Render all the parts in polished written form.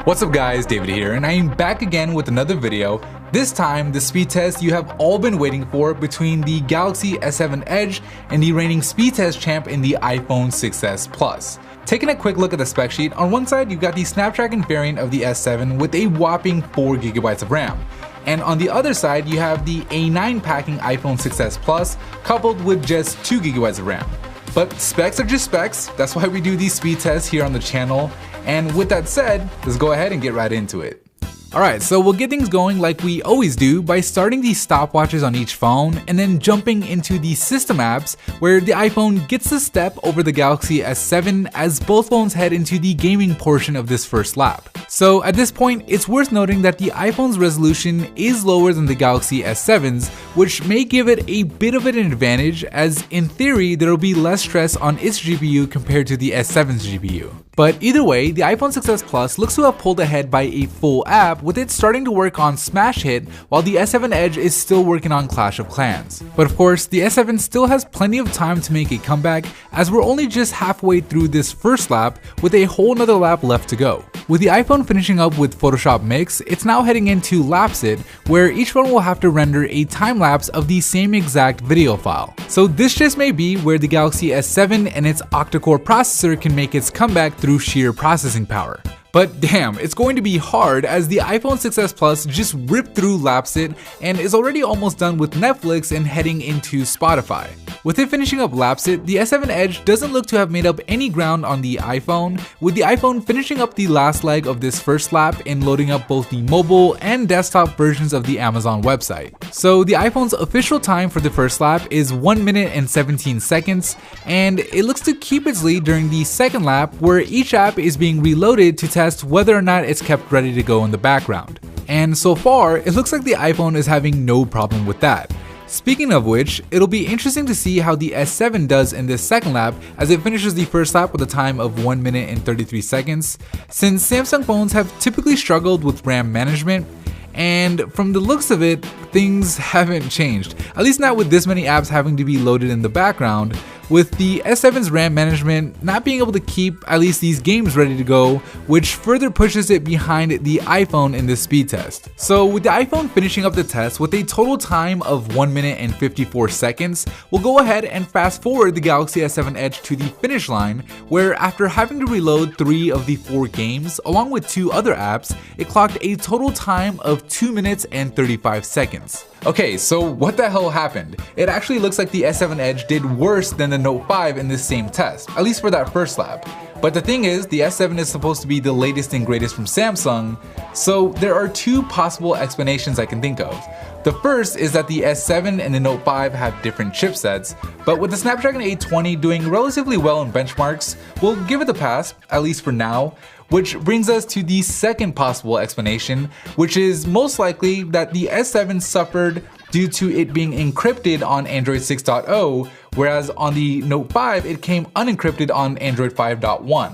What's up guys, David here, and I am back again with another video. This time, the speed test you have all been waiting for between the Galaxy S7 Edge and the reigning speed test champ in the iPhone 6s Plus. Taking a quick look at the spec sheet, on one side you've got the Snapdragon variant of the S7 with a whopping 4GB of RAM. And on the other side, you have the A9 packing iPhone 6s Plus coupled with just 2GB of RAM. But specs are just specs, that's why we do these speed tests here on the channel. And with that said, let's go ahead and get right into it. Alright, so we'll get things going like we always do by starting the stopwatches on each phone and then jumping into the system apps where the iPhone gets the step over the Galaxy S7 as both phones head into the gaming portion of this first lap. So at this point, it's worth noting that the iPhone's resolution is lower than the Galaxy S7's, which may give it a bit of an advantage as in theory there will be less stress on its GPU compared to the S7's GPU. But either way, the iPhone 6s Plus looks to have pulled ahead by a full app, with it starting to work on Smash Hit while the S7 Edge is still working on Clash of Clans. But of course, the S7 still has plenty of time to make a comeback as we're only just halfway through this first lap with a whole nother lap left to go. With the iPhone finishing up with Photoshop Mix, it's now heading into Lapse It, where each phone will have to render a time lapse of the same exact video file. So this just may be where the Galaxy S7 and its octa-core processor can make its comeback through sheer processing power. But damn, it's going to be hard as the iPhone 6s Plus just ripped through Lapse It and is already almost done with Netflix and heading into Spotify. With it finishing up Lapse It, the S7 Edge doesn't look to have made up any ground on the iPhone, with the iPhone finishing up the last leg of this first lap and loading up both the mobile and desktop versions of the Amazon website. So the iPhone's official time for the first lap is 1 minute and 17 seconds, and it looks to keep its lead during the second lap where each app is being reloaded to test whether or not it's kept ready to go in the background. And so far, it looks like the iPhone is having no problem with that. Speaking of which, it'll be interesting to see how the S7 does in this second lap as it finishes the first lap with a time of 1 minute and 33 seconds, since Samsung phones have typically struggled with RAM management, and from the looks of it, things haven't changed, at least not with this many apps having to be loaded in the background, with the S7's RAM management not being able to keep at least these games ready to go, which further pushes it behind the iPhone in this speed test. So with the iPhone finishing up the test with a total time of 1 minute and 54 seconds, we'll go ahead and fast forward the Galaxy S7 Edge to the finish line, where after having to reload 3 of the 4 games along with 2 other apps, it clocked a total time of 2 minutes and 35 seconds. Okay, so what the hell happened? It actually looks like the S7 Edge did worse than the Note 5 in this same test, at least for that first lap. But the thing is, the S7 is supposed to be the latest and greatest from Samsung, so there are 2 possible explanations I can think of. The first is that the S7 and the Note 5 have different chipsets, but with the Snapdragon 820 doing relatively well in benchmarks, we'll give it a pass, at least for now. Which brings us to the second possible explanation, which is most likely that the S7 suffered due to it being encrypted on Android 6.0, whereas on the Note 5 it came unencrypted on Android 5.1.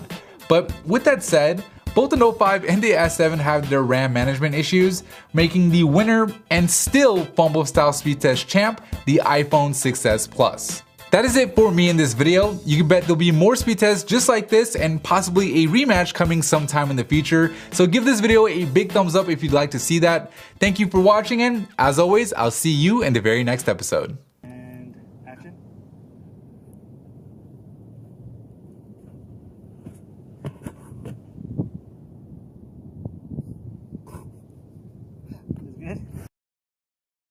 But with that said, both the Note 5 and the S7 have their RAM management issues, making the winner and still fumble style speed test champ the iPhone 6s Plus. That is it for me in this video. You can bet there'll be more speed tests just like this and possibly a rematch coming sometime in the future. So give this video a big thumbs up if you'd like to see that. Thank you for watching, and as always, I'll see you in the very next episode. And action. Is good?